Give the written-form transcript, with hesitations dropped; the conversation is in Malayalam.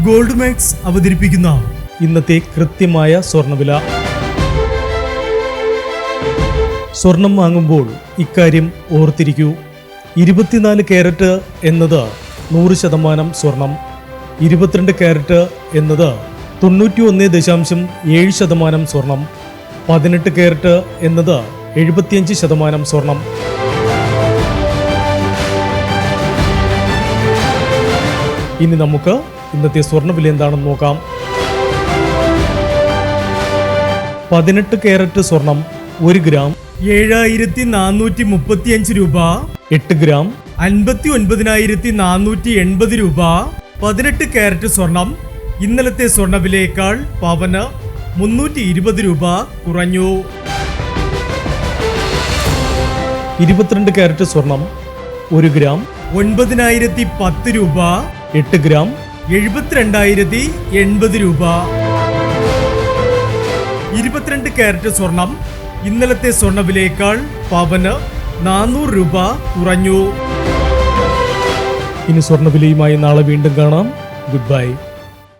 ഗോൾഡ് മാക്സ് അവതരിപ്പിക്കുന്ന ഇന്നത്തെ കൃത്യമായ സ്വർണ്ണവില. സ്വർണം വാങ്ങുമ്പോൾ ഇക്കാര്യം ഓർത്തിരിക്കൂ. 24 കാരറ്റ് എന്നത് 100% സ്വർണം, 22 കാരറ്റ് എന്നത് 91.7% സ്വർണം, 18 കാരറ്റ് എന്നത് 75% സ്വർണം. ഇനി നമുക്ക് ഇന്നത്തെ സ്വർണ്ണവില എന്താണെന്ന് നോക്കാം. 18 കാരറ്റ് സ്വർണം 1 ഗ്രാം 7435 രൂപ, 8 ഗ്രാം 59,480 രൂപ. 18 കാരറ്റ് സ്വർണം ഇന്നലത്തെ സ്വർണ്ണവിലയേക്കാൾ പവന് 320 രൂപ കുറഞ്ഞു. 22 കാരറ്റ് സ്വർണം 1 ഗ്രാം 9,010 രൂപ, 8 ഗ്രാം 72,080 രൂപ. 22 കാരറ്റ് സ്വർണം ഇന്നലത്തെ സ്വർണ്ണവിലയേക്കാൾ പവന് 400 രൂപ കുറഞ്ഞു. ഇനി സ്വർണ്ണവിലയുമായി നാളെ വീണ്ടും കാണാം. Good bye.